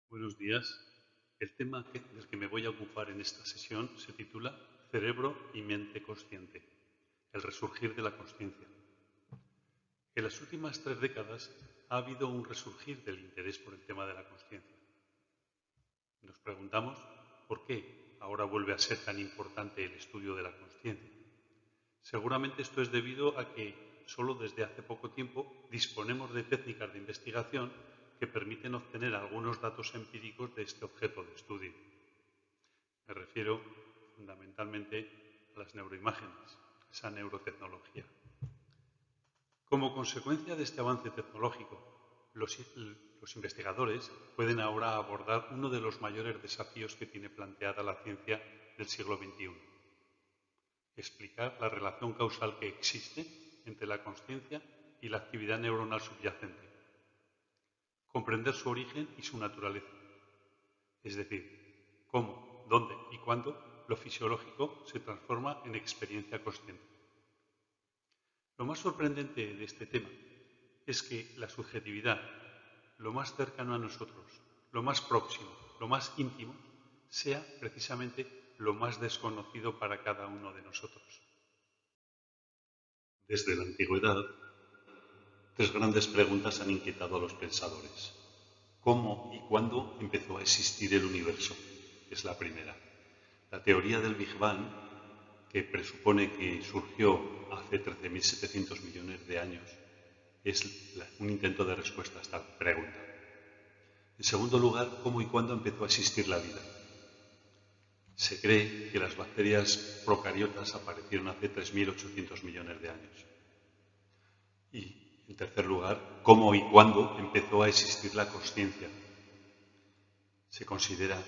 Buenos días. El tema del que me voy a ocupar en esta sesión se titula Cerebro y mente consciente, el resurgir de la consciencia. En las últimas 3 décadas ha habido un resurgir del interés por el tema de la consciencia. Nos preguntamos por qué ahora vuelve a ser tan importante el estudio de la consciencia. Seguramente esto es debido a que solo desde hace poco tiempo disponemos de técnicas de investigación que permiten obtener algunos datos empíricos de este objeto de estudio. Me refiero fundamentalmente a las neuroimágenes, esa neurotecnología. Como consecuencia de este avance tecnológico, los investigadores pueden ahora abordar uno de los mayores desafíos que tiene planteada la ciencia del siglo XXI. Explicar la relación causal que existe entre la consciencia y la actividad neuronal subyacente. Comprender su origen y su naturaleza. Es decir, cómo, dónde y cuándo lo fisiológico se transforma en experiencia consciente. Lo más sorprendente de este tema es que la subjetividad, lo más cercano a nosotros, lo más próximo, lo más íntimo, sea precisamente lo más desconocido para cada uno de nosotros. Desde la antigüedad, 3 grandes preguntas han inquietado a los pensadores. ¿Cómo y cuándo empezó a existir el universo? Es la primera. La teoría del Big Bang, que presupone que surgió hace 13.700 millones de años, es un intento de respuesta a esta pregunta. En segundo lugar, ¿cómo y cuándo empezó a existir la vida? Se cree que las bacterias procariotas aparecieron hace 3.800 millones de años. Y, en tercer lugar, ¿cómo y cuándo empezó a existir la consciencia? Se considera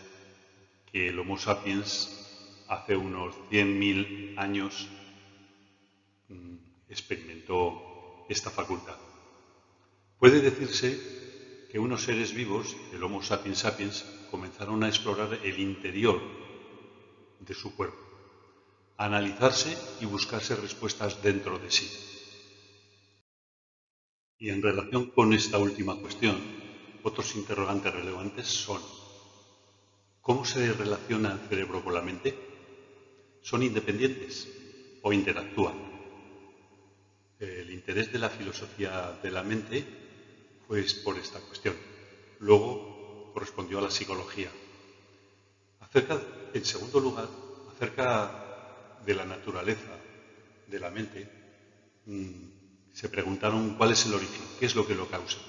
que el Homo sapiens hace unos 100.000 años experimentó esta facultad. Puede decirse que unos seres vivos, el Homo sapiens sapiens, comenzaron a explorar el interior de su cuerpo, a analizarse y buscarse respuestas dentro de sí. Y en relación con esta última cuestión, otros interrogantes relevantes son: ¿cómo se relaciona el cerebro con la mente? ¿Son independientes o interactúan? El interés de la filosofía de la mente fue por esta cuestión. Luego correspondió a la psicología. En segundo lugar, acerca de la naturaleza de la mente, se preguntaron cuál es el origen, qué es lo que lo causa,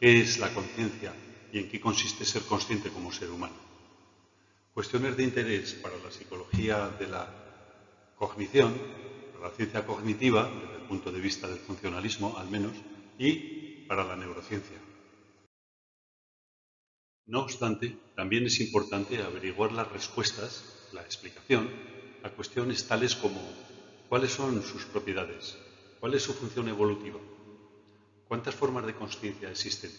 qué es la conciencia y en qué consiste ser consciente como ser humano. Cuestiones de interés para la psicología de la cognición, para la ciencia cognitiva, desde el punto de vista del funcionalismo al menos, y para la neurociencia. No obstante, también es importante averiguar las respuestas, la explicación, a cuestiones tales como ¿cuáles son sus propiedades? ¿Cuál es su función evolutiva? ¿Cuántas formas de consciencia existen?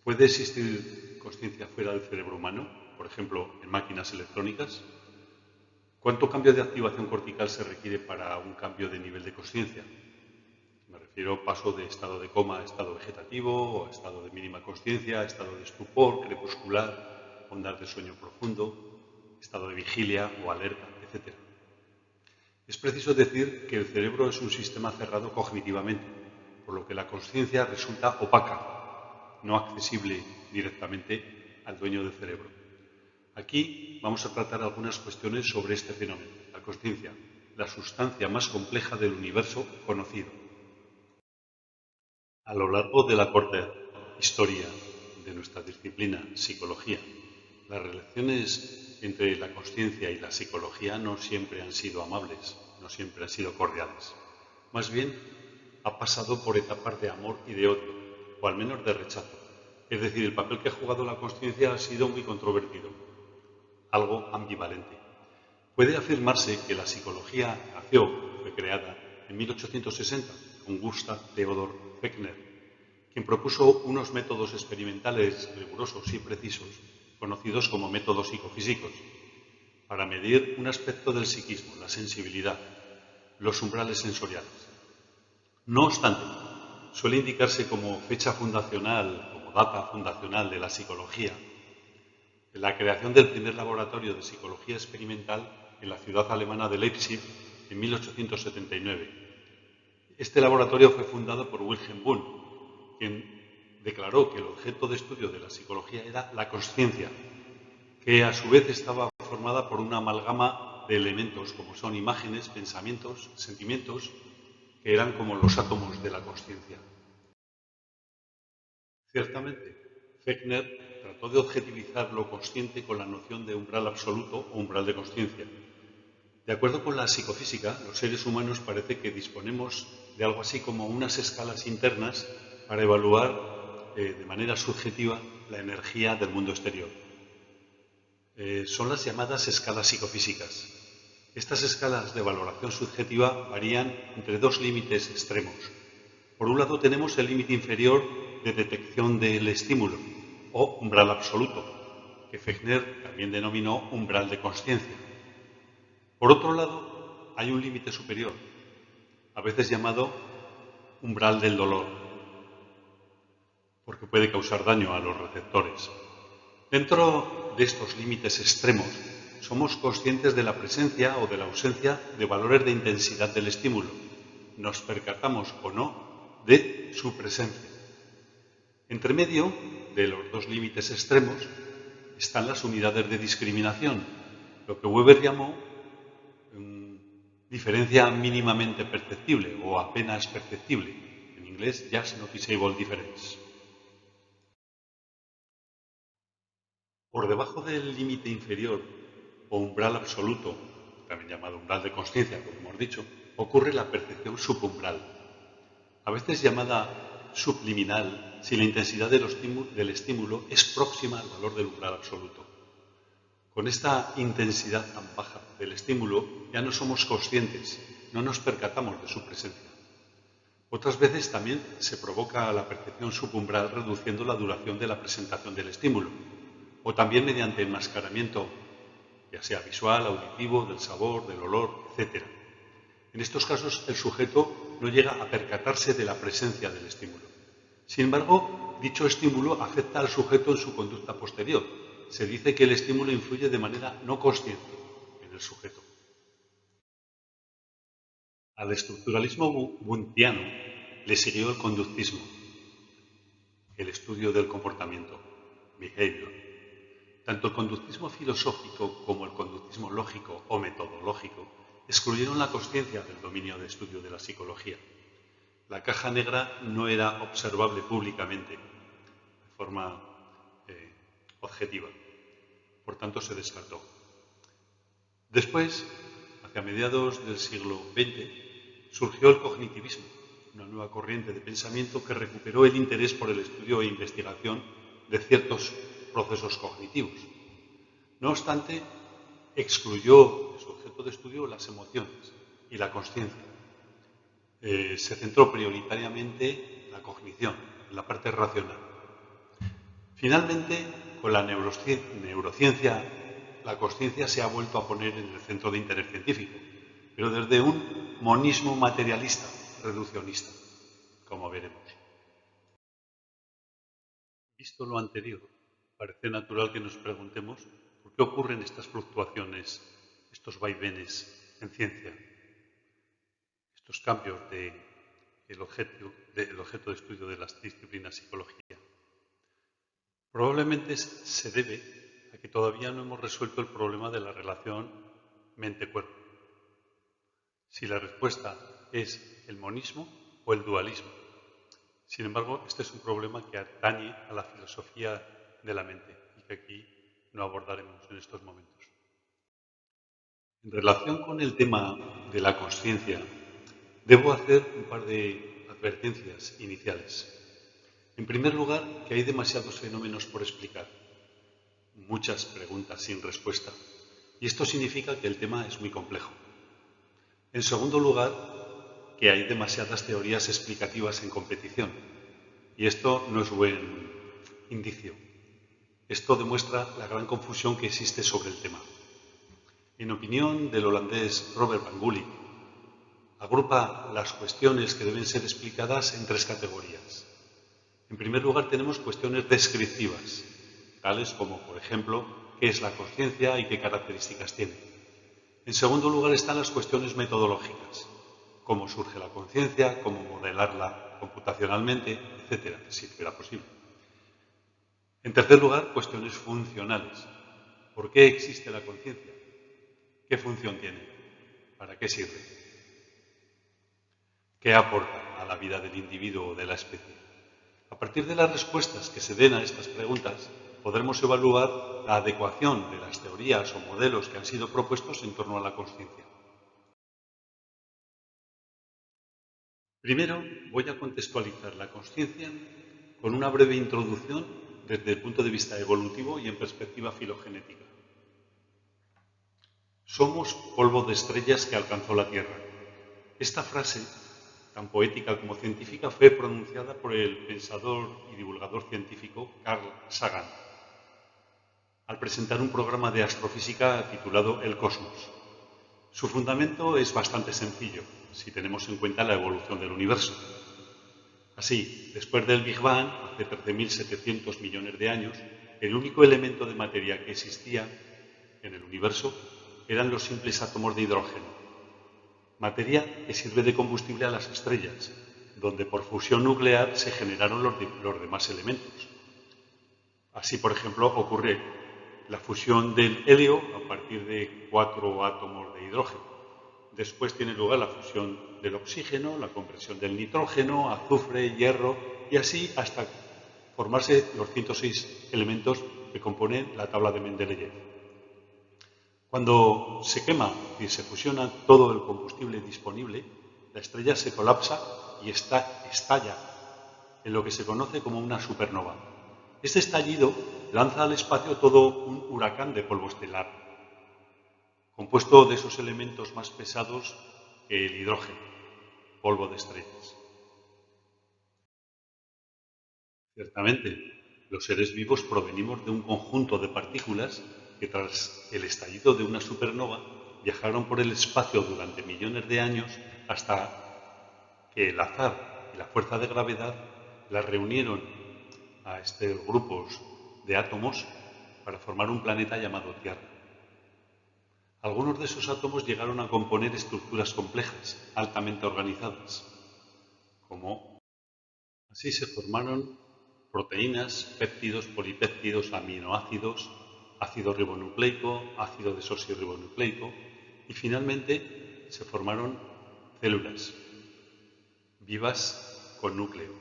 ¿Puede existir consciencia fuera del cerebro humano, por ejemplo, en máquinas electrónicas? ¿Cuánto cambio de activación cortical se requiere para un cambio de nivel de consciencia? Me refiero paso de estado de coma a estado vegetativo, o a estado de mínima consciencia, a estado de estupor, crepuscular, ondas de sueño profundo, estado de vigilia o alerta, etc. Es preciso decir que el cerebro es un sistema cerrado cognitivamente, por lo que la consciencia resulta opaca, no accesible directamente al dueño del cerebro. Aquí vamos a tratar algunas cuestiones sobre este fenómeno, la consciencia, la sustancia más compleja del universo conocido. A lo largo de la corta historia de nuestra disciplina, psicología, las relaciones entre la consciencia y la psicología no siempre han sido amables, no siempre han sido cordiales. Más bien, ha pasado por etapas de amor y de odio, o al menos de rechazo. Es decir, el papel que ha jugado la consciencia ha sido muy controvertido, algo ambivalente. Puede afirmarse que la psicología nació, fue creada en 1860 con Gustav Theodor Fechner, quien propuso unos métodos experimentales rigurosos y precisos, conocidos como métodos psicofísicos, para medir un aspecto del psiquismo, la sensibilidad, los umbrales sensoriales. No obstante, suele indicarse como fecha fundacional, como data fundacional de la psicología, la creación del primer laboratorio de psicología experimental en la ciudad alemana de Leipzig en 1879. Este laboratorio fue fundado por Wilhelm Wundt, quien declaró que el objeto de estudio de la psicología era la consciencia, que a su vez estaba formada por una amalgama de elementos como son imágenes, pensamientos, sentimientos, que eran como los átomos de la consciencia. Ciertamente, Fechner trató de objetivizar lo consciente con la noción de umbral absoluto o umbral de consciencia. De acuerdo con la psicofísica, los seres humanos parece que disponemos de algo así como unas escalas internas para evaluar de manera subjetiva la energía del mundo exterior. Son las llamadas escalas psicofísicas. Estas escalas de valoración subjetiva varían entre dos límites extremos. Por un lado tenemos el límite inferior de detección del estímulo, o umbral absoluto, que Fechner también denominó umbral de consciencia. Por otro lado, hay un límite superior, a veces llamado umbral del dolor, porque puede causar daño a los receptores. Dentro de estos límites extremos, somos conscientes de la presencia o de la ausencia de valores de intensidad del estímulo. Nos percatamos o no de su presencia. Entre medio de los dos límites extremos están las unidades de discriminación, lo que Weber llamó diferencia mínimamente perceptible o apenas perceptible. En inglés, just noticeable difference. Por debajo del límite inferior o umbral absoluto, también llamado umbral de consciencia, como hemos dicho, ocurre la percepción subumbral, a veces llamada subliminal si la intensidad del estímulo es próxima al valor del umbral absoluto. Con esta intensidad tan baja del estímulo ya no somos conscientes, no nos percatamos de su presencia. Otras veces también se provoca la percepción subumbral reduciendo la duración de la presentación del estímulo, o también mediante enmascaramiento, ya sea visual, auditivo, del sabor, del olor, etc. En estos casos el sujeto no llega a percatarse de la presencia del estímulo. Sin embargo, dicho estímulo afecta al sujeto en su conducta posterior. Se dice que el estímulo influye de manera no consciente en el sujeto. Al estructuralismo wundtiano le siguió el conductismo, el estudio del comportamiento, behavior. Tanto el conductismo filosófico como el conductismo lógico o metodológico excluyeron la consciencia del dominio de estudio de la psicología. La caja negra no era observable públicamente de forma objetiva, por tanto se descartó. Después, hacia mediados del siglo XX, surgió el cognitivismo, una nueva corriente de pensamiento que recuperó el interés por el estudio e investigación de ciertos procesos cognitivos. No obstante, excluyó de su objeto de estudio las emociones y la consciencia. Se centró prioritariamente en la cognición, en la parte racional. Finalmente, con la neurociencia, la consciencia se ha vuelto a poner en el centro de interés científico, pero desde un monismo materialista, reduccionista, como veremos. Visto lo anterior, parece natural que nos preguntemos por qué ocurren estas fluctuaciones, estos vaivenes en ciencia, estos cambios del objeto de estudio de las disciplinas psicología. Probablemente se debe a que todavía no hemos resuelto el problema de la relación mente-cuerpo. Si la respuesta es el monismo o el dualismo. Sin embargo, este es un problema que atañe a la filosofía de la mente y que aquí no abordaremos en estos momentos. En relación con el tema de la consciencia, debo hacer un par de advertencias iniciales. En primer lugar, que hay demasiados fenómenos por explicar, muchas preguntas sin respuesta, y esto significa que el tema es muy complejo. En segundo lugar, que hay demasiadas teorías explicativas en competición, y esto no es buen indicio. Esto demuestra la gran confusión que existe sobre el tema. En opinión del holandés Robert van Gulik, agrupa las cuestiones que deben ser explicadas en tres categorías. En primer lugar, tenemos cuestiones descriptivas. tales como, por ejemplo, qué es la consciencia y qué características tiene. En segundo lugar están las cuestiones metodológicas, cómo surge la conciencia, cómo modelarla computacionalmente, etcétera, si fuera posible. En tercer lugar, cuestiones funcionales. ¿Por qué existe la conciencia? ¿Qué función tiene? ¿Para qué sirve? ¿Qué aporta a la vida del individuo o de la especie? A partir de las respuestas que se den a estas preguntas, podremos evaluar la adecuación de las teorías o modelos que han sido propuestos en torno a la consciencia. Primero, voy a contextualizar la consciencia con una breve introducción desde el punto de vista evolutivo y en perspectiva filogenética. Somos polvo de estrellas que alcanzó la Tierra. Esta frase, tan poética como científica, fue pronunciada por el pensador y divulgador científico Carl Sagan al presentar un programa de astrofísica titulado El Cosmos. Su fundamento es bastante sencillo, si tenemos en cuenta la evolución del universo. Así, después del Big Bang, hace 13.700 millones de años, el único elemento de materia que existía en el universo eran los simples átomos de hidrógeno, materia que sirve de combustible a las estrellas, donde por fusión nuclear se generaron los demás elementos. Así, por ejemplo, ocurre la fusión del helio a partir de 4 átomos de hidrógeno. Después tiene lugar la fusión del oxígeno, la compresión del nitrógeno, azufre, hierro y así hasta formarse los 106 elementos que componen la tabla de Mendeleev. Cuando se quema y se fusiona todo el combustible disponible, la estrella se colapsa y estalla en lo que se conoce como una supernova. Este estallido lanza al espacio todo un huracán de polvo estelar, compuesto de esos elementos más pesados que el hidrógeno, polvo de estrellas. Ciertamente, los seres vivos provenimos de un conjunto de partículas que tras el estallido de una supernova viajaron por el espacio durante millones de años hasta que el azar y la fuerza de gravedad las reunieron a estos grupos de átomos para formar un planeta llamado Tierra. Algunos de esos átomos llegaron a componer estructuras complejas, altamente organizadas, como así se formaron proteínas, péptidos, polipéptidos, aminoácidos, ácido ribonucleico, ácido desoxirribonucleico y finalmente se formaron células vivas con núcleo,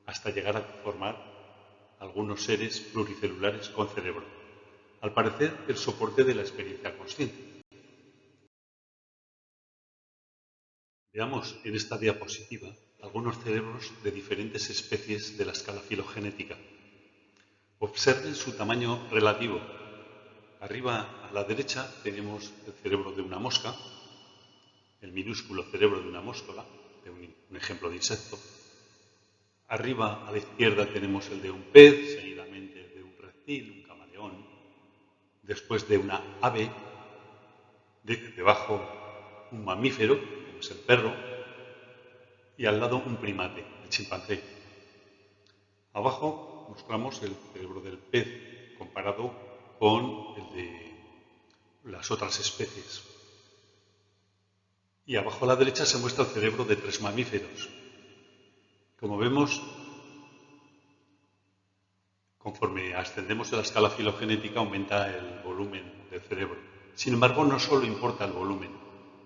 hasta llegar a formar algunos seres pluricelulares con cerebro. Al parecer, el soporte de la experiencia consciente. Veamos en esta diapositiva algunos cerebros de diferentes especies de la escala filogenética. Observen su tamaño relativo. Arriba a la derecha tenemos el cerebro de una mosca, el minúsculo cerebro de una mosca, de un ejemplo de insecto. Arriba a la izquierda tenemos el de un pez, seguidamente el de un reptil, un camaleón, después de una ave, debajo un mamífero, como es el perro, y al lado un primate, el chimpancé. Abajo mostramos el cerebro del pez comparado con el de las otras especies. Y abajo a la derecha se muestra el cerebro de 3 mamíferos. Como vemos, conforme ascendemos en la escala filogenética aumenta el volumen del cerebro. Sin embargo, no solo importa el volumen,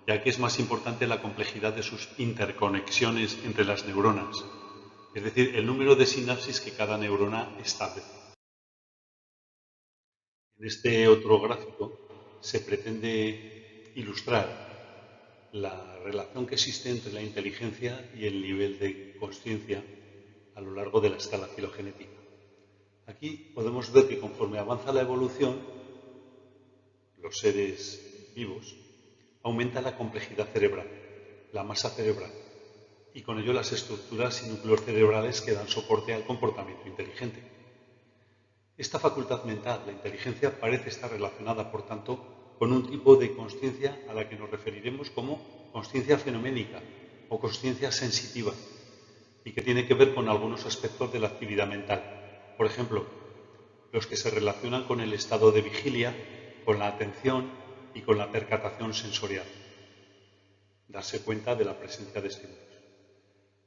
ya que es más importante la complejidad de sus interconexiones entre las neuronas, es decir, el número de sinapsis que cada neurona establece. En este otro gráfico se pretende ilustrar la relación que existe entre la inteligencia y el nivel de consciencia a lo largo de la escala filogenética. Aquí podemos ver que conforme avanza la evolución, los seres vivos, aumenta la complejidad cerebral, la masa cerebral, y con ello las estructuras y núcleos cerebrales que dan soporte al comportamiento inteligente. Esta facultad mental, la inteligencia, parece estar relacionada, por tanto, con un tipo de consciencia a la que nos referiremos como consciencia fenoménica o consciencia sensitiva, y que tiene que ver con algunos aspectos de la actividad mental. Por ejemplo, los que se relacionan con el estado de vigilia, con la atención y con la percatación sensorial. Darse cuenta de la presencia de estímulos.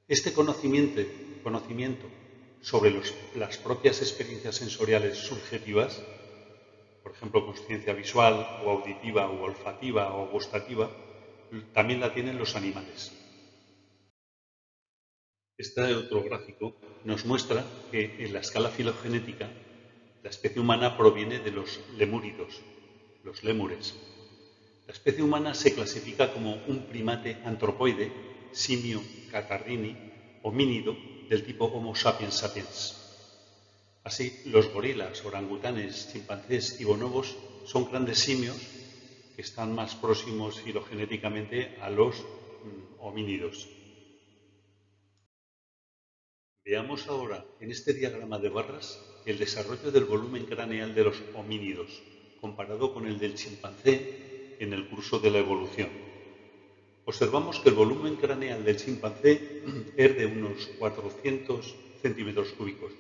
Este conocimiento sobre las propias experiencias sensoriales subjetivas, por ejemplo, consciencia visual o auditiva o olfativa o gustativa, también la tienen los animales. Este otro gráfico nos muestra que en la escala filogenética la especie humana proviene de los lemúridos, los lémures. La especie humana se clasifica como un primate antropoide, simio, catarrini, homínido del tipo Homo sapiens sapiens. Así, los gorilas, orangutanes, chimpancés y bonobos son grandes simios que están más próximos filogenéticamente a los homínidos. Veamos ahora en este diagrama de barras el desarrollo del volumen craneal de los homínidos comparado con el del chimpancé en el curso de la evolución. Observamos que el volumen craneal del chimpancé es de unos 400 centímetros cúbicos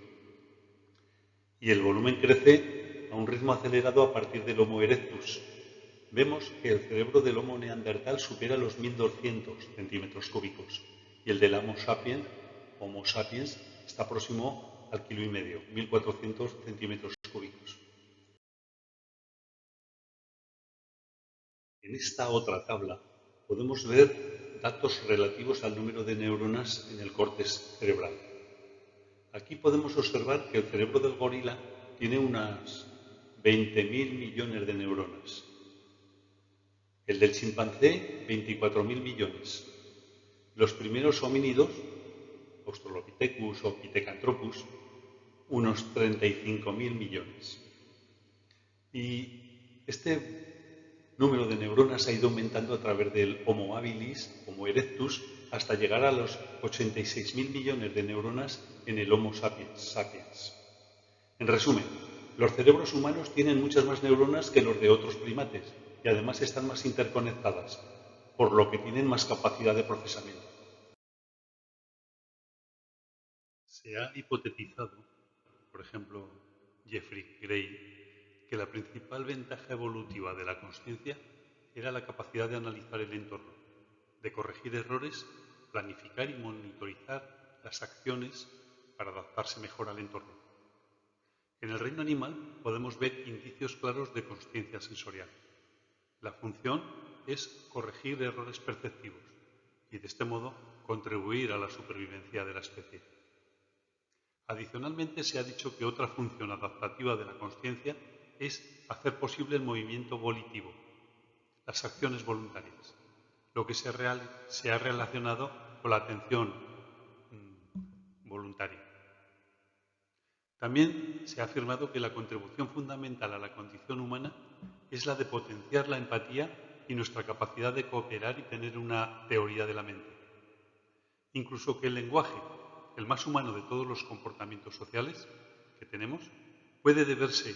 y el volumen crece a un ritmo acelerado a partir del Homo erectus. Vemos que el cerebro del Homo neandertal supera los 1200 centímetros cúbicos y el del Homo sapiens está próximo al kilo y medio, 1400 centímetros cúbicos. En esta otra tabla podemos ver datos relativos al número de neuronas en el córtex cerebral. Aquí podemos observar que el cerebro del gorila tiene unas 20.000 millones de neuronas. El del chimpancé, 24.000 millones. Los primeros homínidos, Australopithecus o Pithecanthropus, unos 35.000 millones. Y este número de neuronas ha ido aumentando a través del Homo habilis, Homo erectus, hasta llegar a los 86.000 millones de neuronas en el Homo sapiens. En resumen, los cerebros humanos tienen muchas más neuronas que los de otros primates y además están más interconectadas, por lo que tienen más capacidad de procesamiento. Se ha hipotetizado, por ejemplo, Jeffrey Gray, que la principal ventaja evolutiva de la consciencia era la capacidad de analizar el entorno, de corregir errores, planificar y monitorizar las acciones para adaptarse mejor al entorno. En el reino animal podemos ver indicios claros de consciencia sensorial. La función es corregir errores perceptivos y de este modo contribuir a la supervivencia de la especie. Adicionalmente, se ha dicho que otra función adaptativa de la consciencia es hacer posible el movimiento volitivo, las acciones voluntarias, lo que se ha relacionado con la atención voluntaria. También se ha afirmado que la contribución fundamental a la condición humana es la de potenciar la empatía y nuestra capacidad de cooperar y tener una teoría de la mente. Incluso que el lenguaje, el más humano de todos los comportamientos sociales que tenemos, puede deberse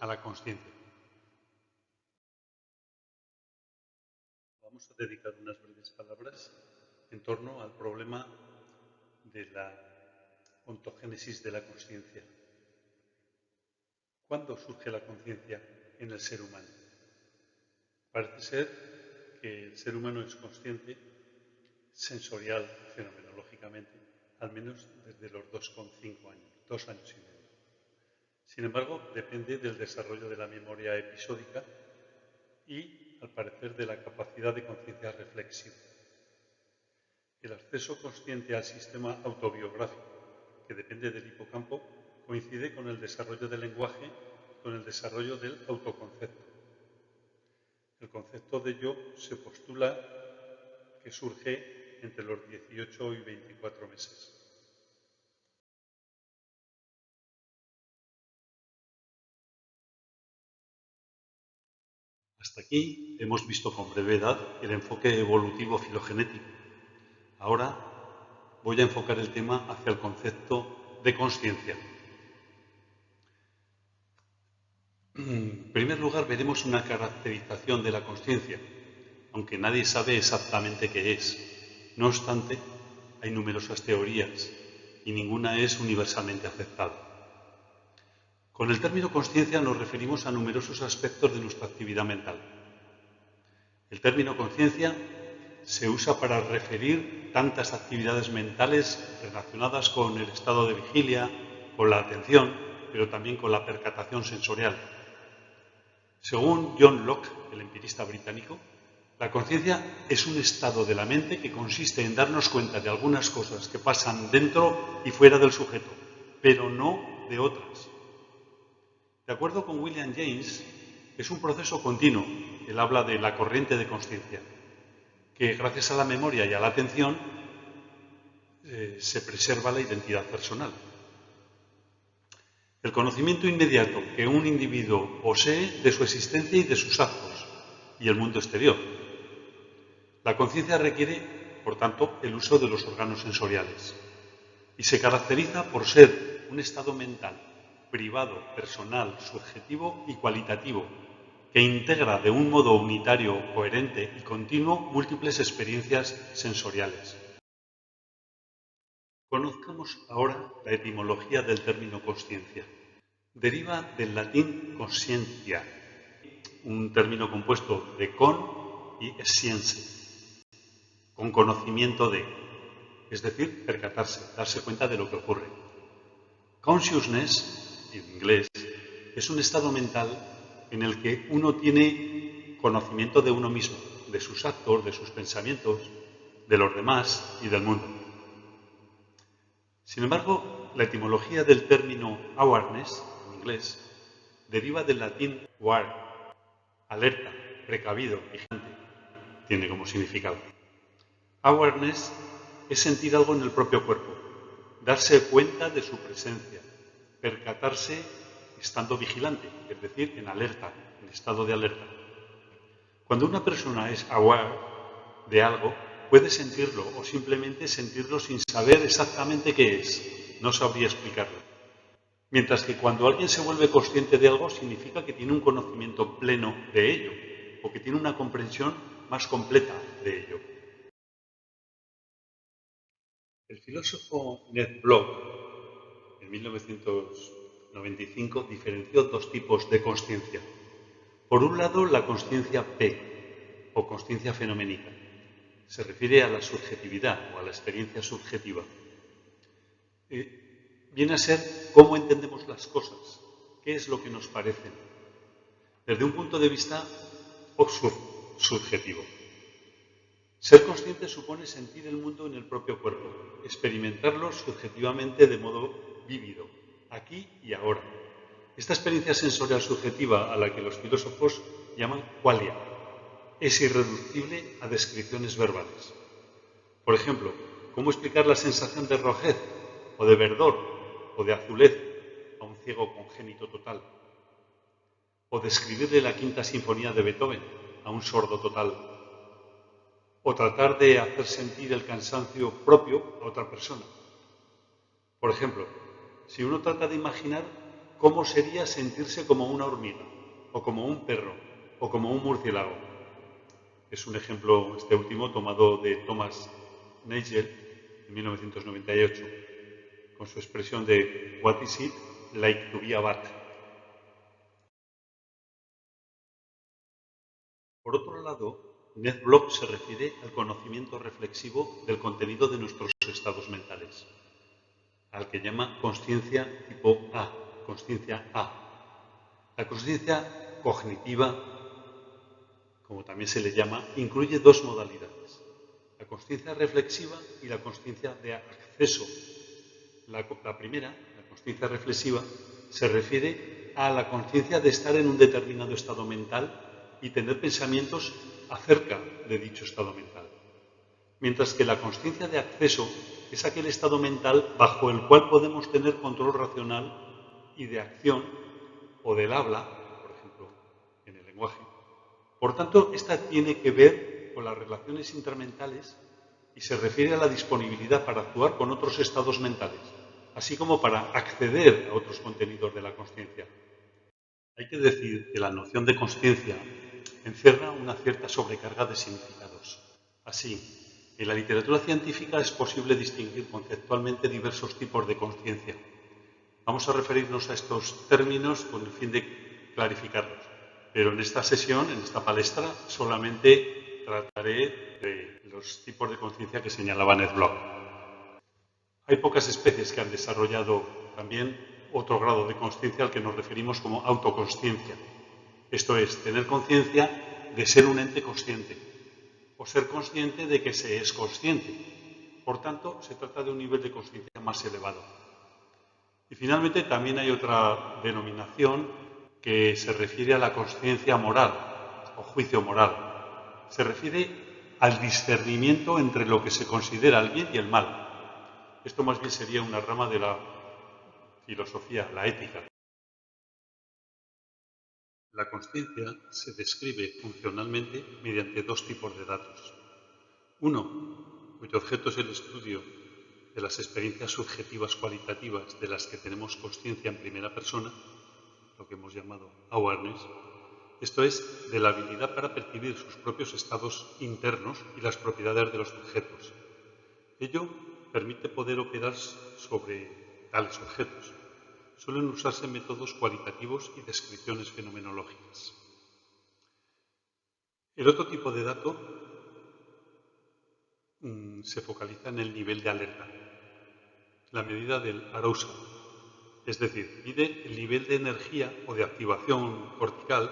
a la consciencia. Vamos a dedicar unas breves palabras en torno al problema de la ontogénesis de la consciencia. ¿Cuándo surge la conciencia en el ser humano? Parece ser que el ser humano es consciente sensorial, fenomenológicamente, al menos desde los 2,5 años, 2 años y medio. Sin embargo, depende del desarrollo de la memoria episódica y, al parecer, de la capacidad de conciencia reflexiva. El acceso consciente al sistema autobiográfico, que depende del hipocampo, coincide con el desarrollo del lenguaje y con el desarrollo del autoconcepto. El concepto de yo se postula que surge entre los 18 y 24 meses. Hasta aquí hemos visto con brevedad el enfoque evolutivo filogenético. Ahora voy a enfocar el tema hacia el concepto de consciencia. En primer lugar, veremos una caracterización de la consciencia, aunque nadie sabe exactamente qué es. No obstante, hay numerosas teorías y ninguna es universalmente aceptada. Con el término consciencia nos referimos a numerosos aspectos de nuestra actividad mental. El término conciencia se usa para referir tantas actividades mentales relacionadas con el estado de vigilia, con la atención, pero también con la percatación sensorial. Según John Locke, el empirista británico, la conciencia es un estado de la mente que consiste en darnos cuenta de algunas cosas que pasan dentro y fuera del sujeto, pero no de otras. De acuerdo con William James, es un proceso continuo. Él habla de la corriente de conciencia, que gracias a la memoria y a la atención se preserva la identidad personal. El conocimiento inmediato que un individuo posee de su existencia y de sus actos y el mundo exterior. La conciencia requiere, por tanto, el uso de los órganos sensoriales y se caracteriza por ser un estado mental privado, personal, subjetivo y cualitativo, que integra de un modo unitario, coherente y continuo múltiples experiencias sensoriales. Conozcamos ahora la etimología del término consciencia. Deriva del latín conscientia, un término compuesto de con y scienze, con conocimiento de, es decir, percatarse, darse cuenta de lo que ocurre. Consciousness, en inglés, es un estado mental en el que uno tiene conocimiento de uno mismo, de sus actos, de sus pensamientos, de los demás y del mundo. Sin embargo, la etimología del término awareness, en inglés, deriva del latín ware, alerta, precavido, vigilante, tiene como significado. Awareness es sentir algo en el propio cuerpo, darse cuenta de su presencia, percatarse estando vigilante, es decir, en alerta, en estado de alerta. Cuando una persona es aware de algo, puede sentirlo o simplemente sentirlo sin saber exactamente qué es. No sabría explicarlo. Mientras que cuando alguien se vuelve consciente de algo, significa que tiene un conocimiento pleno de ello o que tiene una comprensión más completa de ello. El filósofo Ned Block, en 1995, diferenció dos tipos de consciencia. Por un lado, la consciencia P, o consciencia fenoménica. Se refiere a la subjetividad o a la experiencia subjetiva. Viene a ser cómo entendemos las cosas, qué es lo que nos parecen, desde un punto de vista subjetivo. Ser consciente supone sentir el mundo en el propio cuerpo, experimentarlo subjetivamente de modo vívido, aquí y ahora. Esta experiencia sensorial subjetiva, a la que los filósofos llaman qualia, es irreducible a descripciones verbales. Por ejemplo, ¿cómo explicar la sensación de rojez o de verdor o de azulez a un ciego congénito total? ¿O describirle la quinta sinfonía de Beethoven a un sordo total? ¿O tratar de hacer sentir el cansancio propio a otra persona? Por ejemplo, si uno trata de imaginar cómo sería sentirse como una hormiga, o como un perro, o como un murciélago. Es un ejemplo, este último, tomado de Thomas Nagel, en 1998, con su expresión de "What is it like to be a bat?". Por otro lado, Ned Block se refiere al conocimiento reflexivo del contenido de nuestros estados mentales, al que llama consciencia tipo A, consciencia A. La consciencia cognitiva, como también se le llama, incluye dos modalidades: la consciencia reflexiva y la consciencia de acceso. La primera, la consciencia reflexiva, se refiere a la conciencia de estar en un determinado estado mental y tener pensamientos acerca de dicho estado mental. Mientras que la consciencia de acceso es aquel estado mental bajo el cual podemos tener control racional y de acción o del habla, por ejemplo, en el lenguaje. Por tanto, esta tiene que ver con las relaciones intermentales y se refiere a la disponibilidad para actuar con otros estados mentales, así como para acceder a otros contenidos de la consciencia. Hay que decir que la noción de consciencia encierra una cierta sobrecarga de significados. Así, en la literatura científica es posible distinguir conceptualmente diversos tipos de consciencia. Vamos a referirnos a estos términos con el fin de clarificarlos. Pero en esta sesión, en esta palestra, solamente trataré de los tipos de conciencia que señalaba Ned Block. Hay pocas especies que han desarrollado también otro grado de conciencia al que nos referimos como autoconsciencia. Esto es, tener conciencia de ser un ente consciente o ser consciente de que se es consciente. Por tanto, se trata de un nivel de conciencia más elevado. Y finalmente también hay otra denominación que se refiere a la conciencia moral o juicio moral. Se refiere al discernimiento entre lo que se considera el bien y el mal. Esto más bien sería una rama de la filosofía, la ética. La consciencia se describe funcionalmente mediante dos tipos de datos. Uno, cuyo objeto es el estudio de las experiencias subjetivas cualitativas de las que tenemos consciencia en primera persona, lo que hemos llamado awareness, esto es, de la habilidad para percibir sus propios estados internos y las propiedades de los objetos. Ello permite poder operar sobre tales objetos. Suelen usarse métodos cualitativos y descripciones fenomenológicas. El otro tipo de dato se focaliza en el nivel de alerta, la medida del arousal, es decir, mide el nivel de energía o de activación cortical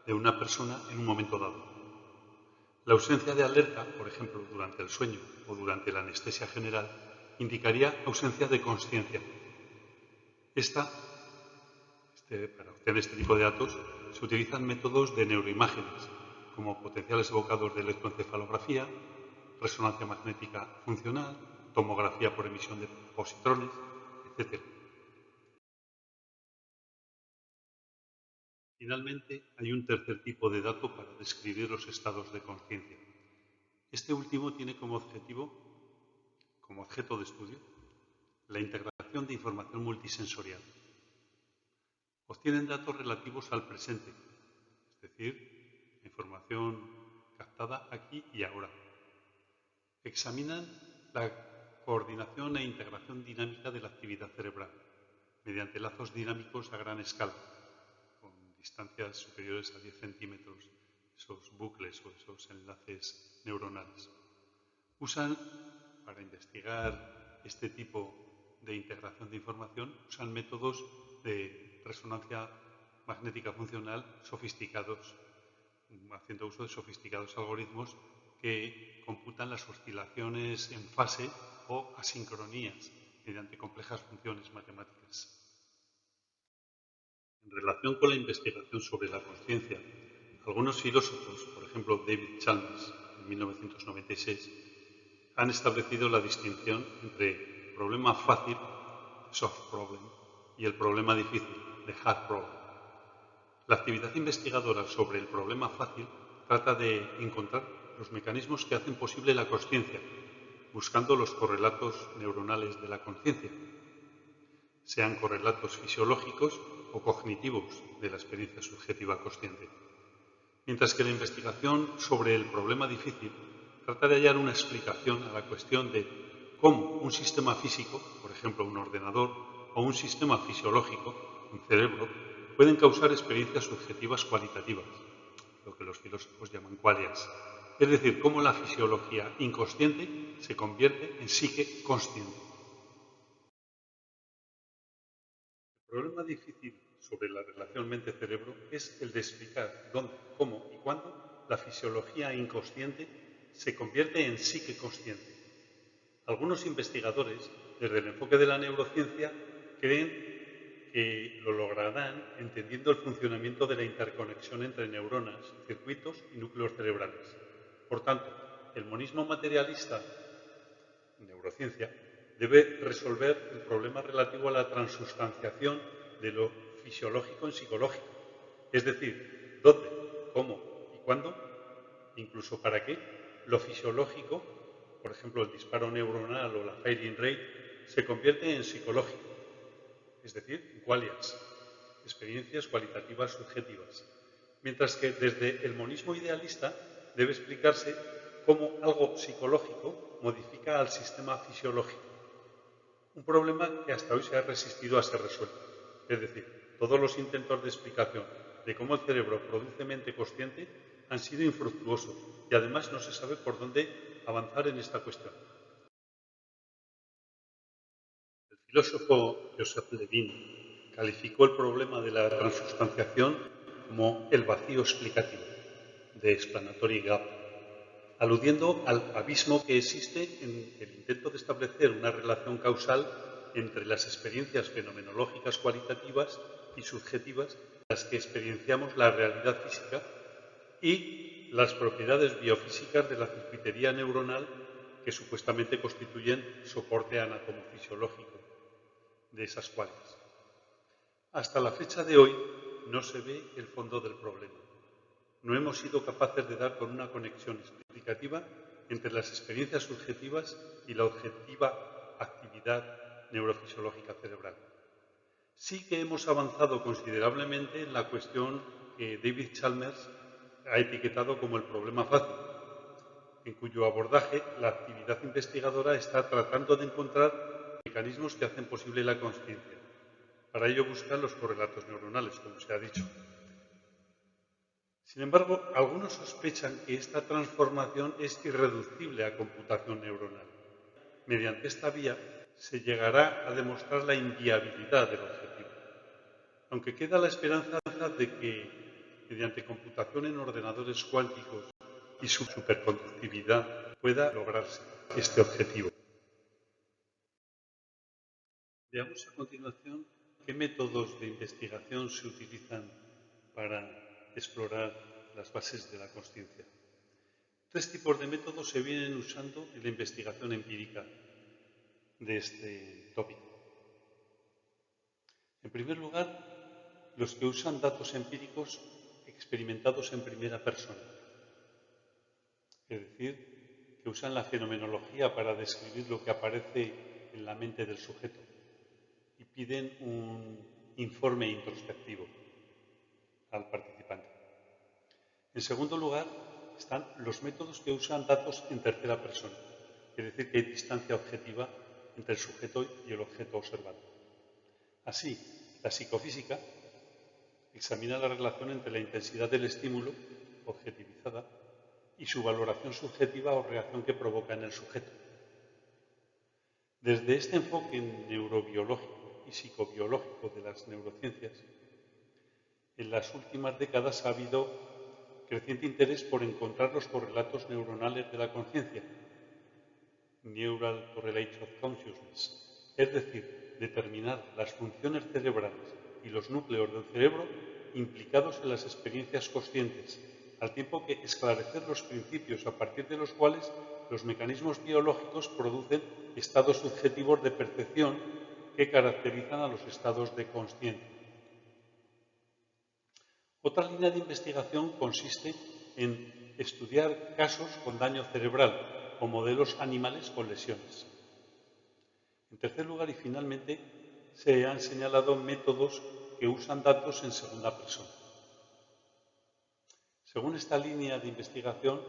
de una persona en un momento dado. La ausencia de alerta, por ejemplo, durante el sueño o durante la anestesia general, indicaría ausencia de consciencia. Para obtener este tipo de datos se utilizan métodos de neuroimágenes, como potenciales evocados de electroencefalografía, resonancia magnética funcional, tomografía por emisión de positrones, etc. Finalmente, hay un tercer tipo de dato para describir los estados de conciencia. Este último tiene como objeto de estudio, la integración de información multisensorial. Obtienen datos relativos al presente, es decir, información captada aquí y ahora. Examinan la coordinación e integración dinámica de la actividad cerebral mediante lazos dinámicos a gran escala, con distancias superiores a 10 centímetros, esos bucles o esos enlaces neuronales. Usan, para investigar este tipo de integración de información, usan métodos de resonancia magnética funcional sofisticados, haciendo uso de sofisticados algoritmos que computan las oscilaciones en fase o asincronías mediante complejas funciones matemáticas. En relación con la investigación sobre la conciencia, algunos filósofos, por ejemplo David Chalmers, en 1996, han establecido la distinción entre problema fácil, soft problem, y el problema difícil, the hard problem. La actividad investigadora sobre el problema fácil trata de encontrar los mecanismos que hacen posible la consciencia, buscando los correlatos neuronales de la conciencia, sean correlatos fisiológicos o cognitivos de la experiencia subjetiva consciente. Mientras que la investigación sobre el problema difícil trata de hallar una explicación a la cuestión de cómo un sistema físico, por ejemplo un ordenador, o un sistema fisiológico, un cerebro, pueden causar experiencias subjetivas cualitativas, lo que los filósofos llaman qualias. Es decir, cómo la fisiología inconsciente se convierte en psique consciente. El problema difícil sobre la relación mente-cerebro es el de explicar dónde, cómo y cuándo la fisiología inconsciente se convierte en psique consciente. Algunos investigadores, desde el enfoque de la neurociencia, creen que lo lograrán entendiendo el funcionamiento de la interconexión entre neuronas, circuitos y núcleos cerebrales. Por tanto, el monismo materialista, neurociencia, debe resolver el problema relativo a la transustanciación de lo fisiológico en psicológico. Es decir, dónde, cómo y cuándo, incluso para qué, lo fisiológico, por ejemplo el disparo neuronal o la firing rate, se convierte en psicológico, es decir, en qualias, experiencias cualitativas subjetivas. Mientras que desde el monismo idealista debe explicarse cómo algo psicológico modifica al sistema fisiológico. Un problema que hasta hoy se ha resistido a ser resuelto. Es decir, todos los intentos de explicación de cómo el cerebro produce mente consciente han sido infructuosos y además no se sabe por dónde avanzar en esta cuestión. El filósofo Joseph Levine calificó el problema de la transustanciación como el vacío explicativo de Explanatory Gap, aludiendo al abismo que existe en el intento de establecer una relación causal entre las experiencias fenomenológicas cualitativas y subjetivas en las que experienciamos la realidad física y las propiedades biofísicas de la circuitería neuronal que supuestamente constituyen soporte anatomofisiológico de esas cuales. Hasta la fecha de hoy no se ve el fondo del problema. No hemos sido capaces de dar con una conexión explicativa entre las experiencias subjetivas y la objetiva actividad neurofisiológica cerebral. Sí que hemos avanzado considerablemente en la cuestión que David Chalmers ha etiquetado como el problema fácil, en cuyo abordaje la actividad investigadora está tratando de encontrar mecanismos que hacen posible la consciencia. Para ello buscan los correlatos neuronales, como se ha dicho. Sin embargo, algunos sospechan que esta transformación es irreducible a computación neuronal. Mediante esta vía se llegará a demostrar la inviabilidad del objetivo, aunque queda la esperanza de que, mediante computación en ordenadores cuánticos y su superconductividad, pueda lograrse este objetivo. Veamos a continuación qué métodos de investigación se utilizan para explorar las bases de la consciencia. 3 tipos de métodos se vienen usando en la investigación empírica de este tópico. En primer lugar, los que usan datos empíricos experimentados en primera persona, es decir, que usan la fenomenología para describir lo que aparece en la mente del sujeto y piden un informe introspectivo al participante. En segundo lugar, están los métodos que usan datos en tercera persona, es decir, que hay distancia objetiva entre el sujeto y el objeto observado. Así, la psicofísica examina la relación entre la intensidad del estímulo, objetivizada, y su valoración subjetiva o reacción que provoca en el sujeto. Desde este enfoque neurobiológico y psicobiológico de las neurociencias, en las últimas décadas ha habido creciente interés por encontrar los correlatos neuronales de la conciencia, Neural Correlates of Consciousness, es decir, determinar las funciones cerebrales y los núcleos del cerebro implicados en las experiencias conscientes, al tiempo que esclarecer los principios a partir de los cuales los mecanismos biológicos producen estados subjetivos de percepción que caracterizan a los estados de consciencia. Otra línea de investigación consiste en estudiar casos con daño cerebral o modelos animales con lesiones. En tercer lugar y finalmente, se han señalado métodos que usan datos en segunda persona. Según esta línea de investigación,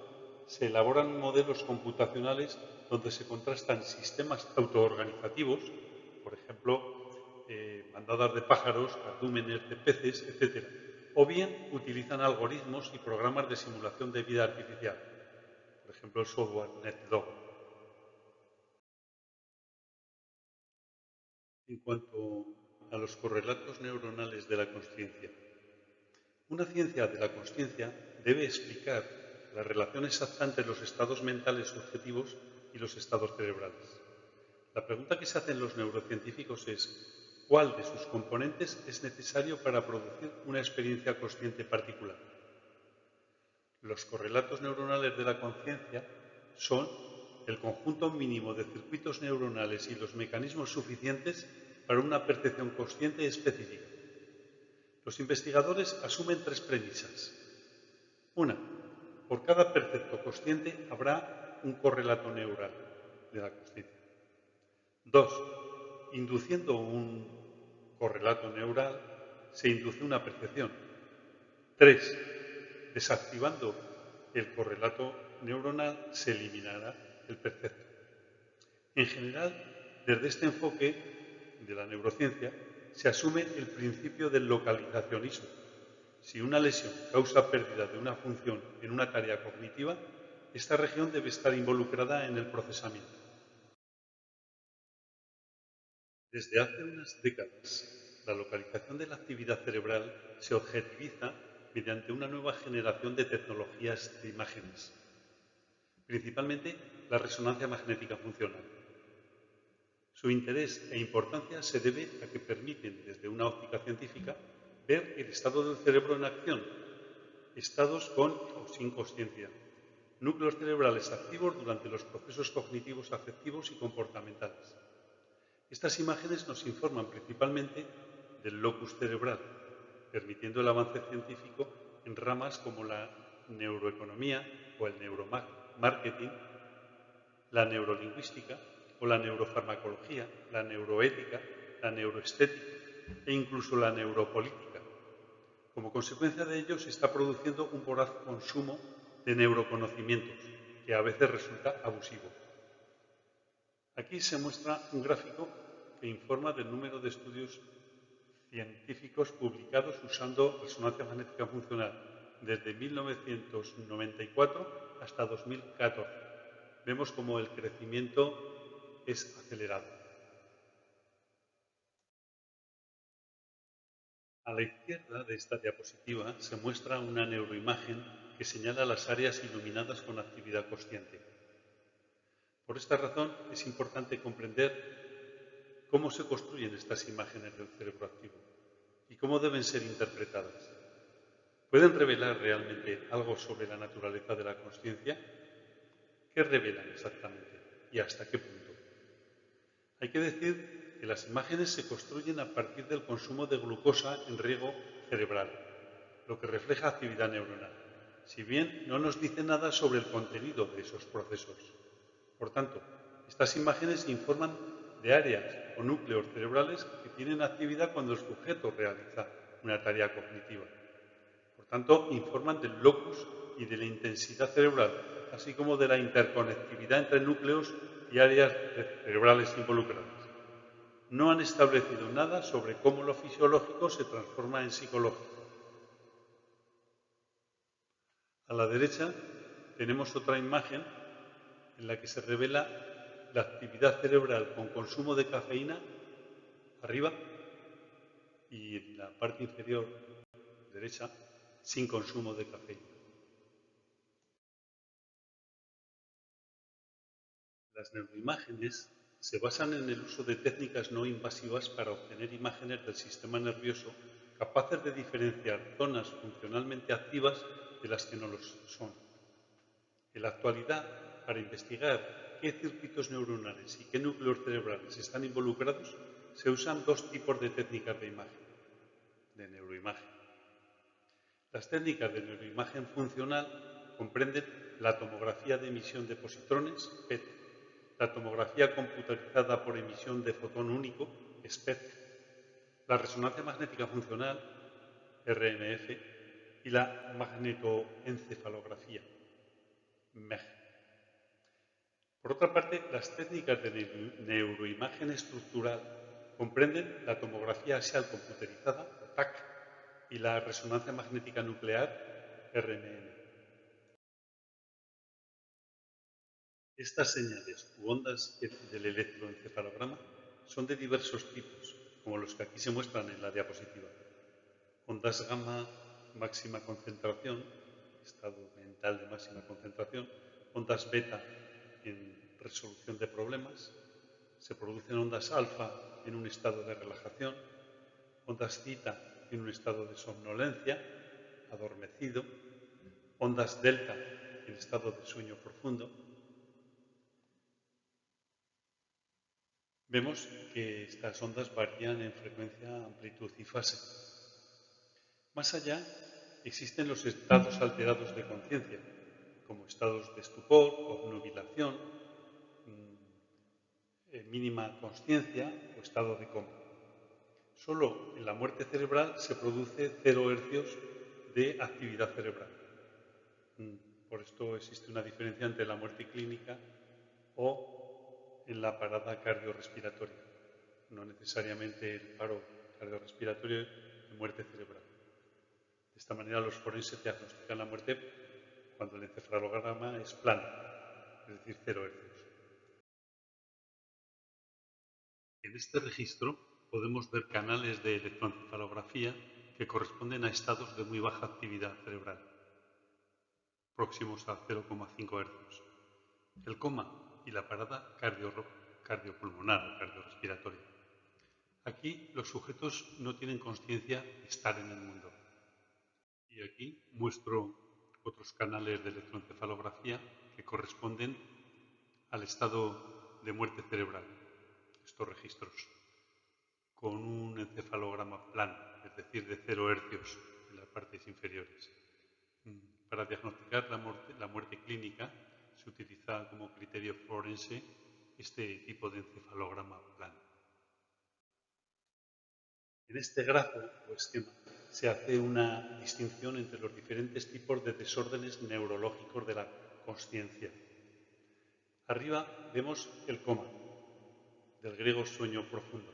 se elaboran modelos computacionales donde se contrastan sistemas autoorganizativos, por ejemplo, bandadas de pájaros, cardúmenes de peces, etc., o bien utilizan algoritmos y programas de simulación de vida artificial, por ejemplo el software NetDog. En cuanto a los correlatos neuronales de la consciencia, una ciencia de la consciencia debe explicar la relación exacta entre los estados mentales subjetivos y los estados cerebrales. La pregunta que se hacen los neurocientíficos es ¿cuál de sus componentes es necesario para producir una experiencia consciente particular? Los correlatos neuronales de la conciencia son el conjunto mínimo de circuitos neuronales y los mecanismos suficientes para una percepción consciente específica. Los investigadores asumen 3 premisas. Una, por cada percepto consciente habrá un correlato neural de la consciencia. 2, induciendo un correlato neural se induce una percepción. 3, desactivando el correlato neuronal se eliminará el percepto. En general, Desde este enfoque de la neurociencia se asume el principio del localizacionismo. Si una lesión causa pérdida de una función en una tarea cognitiva, esta región debe estar involucrada en el procesamiento. Desde hace unas décadas, la localización de la actividad cerebral se objetiviza mediante una nueva generación de tecnologías de imágenes, principalmente la resonancia magnética funcional. Su interés e importancia se debe a que permiten, desde una óptica científica, ver el estado del cerebro en acción, estados con o sin consciencia, núcleos cerebrales activos durante los procesos cognitivos, afectivos y comportamentales. Estas imágenes nos informan principalmente del locus cerebral, permitiendo el avance científico en ramas como la neuroeconomía o el neuromarketing, la neurolingüística o la neurofarmacología, la neuroética, la neuroestética e incluso la neuropolítica. Como consecuencia de ello, se está produciendo un voraz consumo de neuroconocimientos, que a veces resulta abusivo. Aquí se muestra un gráfico que informa del número de estudios científicos publicados usando resonancia magnética funcional desde 1994 hasta 2014. Vemos como el crecimiento es acelerado. A la izquierda de esta diapositiva se muestra una neuroimagen que señala las áreas iluminadas con actividad consciente. Por esta razón es importante comprender cómo se construyen estas imágenes del cerebro activo y cómo deben ser interpretadas. ¿Pueden revelar realmente algo sobre la naturaleza de la consciencia? ¿Qué revelan exactamente y hasta qué punto? Hay que decir que las imágenes se construyen a partir del consumo de glucosa en riego cerebral, lo que refleja actividad neuronal, si bien no nos dice nada sobre el contenido de esos procesos. Por tanto, estas imágenes informan de áreas o núcleos cerebrales que tienen actividad cuando el sujeto realiza una tarea cognitiva. Por tanto, informan del locus y de la intensidad cerebral, así como de la interconectividad entre núcleos y áreas cerebrales involucradas. No han establecido nada sobre cómo lo fisiológico se transforma en psicológico. A la derecha tenemos otra imagen en la que se revela la actividad cerebral con consumo de cafeína arriba y en la parte inferior derecha sin consumo de cafeína. Las neuroimágenes se basan en el uso de técnicas no invasivas para obtener imágenes del sistema nervioso capaces de diferenciar zonas funcionalmente activas de las que no lo son. En la actualidad, para investigar qué circuitos neuronales y qué núcleos cerebrales están involucrados, se usan dos tipos de técnicas de imagen, de neuroimagen. Las técnicas de neuroimagen funcional comprenden la tomografía de emisión de positrones, PET, la tomografía computarizada por emisión de fotón único, SPECT, la resonancia magnética funcional, RMF, y la magnetoencefalografía, MEG. Por otra parte, las técnicas de neuroimagen estructural comprenden la tomografía axial computerizada, TAC, y la resonancia magnética nuclear, RMN. Estas señales u ondas del electroencefalograma son de diversos tipos, como los que aquí se muestran en la diapositiva. Ondas gamma, máxima concentración, estado mental de máxima concentración, ondas beta en resolución de problemas, se producen ondas alfa en un estado de relajación, ondas zeta en un estado de somnolencia, adormecido, ondas delta en estado de sueño profundo. Vemos que estas ondas varían en frecuencia, amplitud y fase. Más allá, existen los estados alterados de conciencia, como estados de estupor, obnubilación, mínima consciencia o estado de coma. Solo en la muerte cerebral se produce 0 hercios de actividad cerebral. Por esto existe una diferencia entre la muerte clínica o en la parada cardiorrespiratoria, no necesariamente el paro cardiorrespiratorio de muerte cerebral. De esta manera, los forenses diagnostican la muerte cuando el encefalograma es plano, es decir, 0 hercios. En este registro podemos ver canales de electroencefalografía que corresponden a estados de muy baja actividad cerebral, próximos a 0,5 hercios. El coma y la parada cardiopulmonar o cardiorrespiratoria. Aquí los sujetos no tienen conciencia de estar en el mundo. Y aquí muestro otros canales de electroencefalografía que corresponden al estado de muerte cerebral, estos registros, con un encefalograma plano, es decir, de 0 hercios en las partes inferiores. Para diagnosticar la muerte clínica se utiliza como criterio forense este tipo de encefalograma plano. En este grafo o esquema se hace una distinción entre los diferentes tipos de desórdenes neurológicos de la consciencia. Arriba vemos el coma, del griego sueño profundo.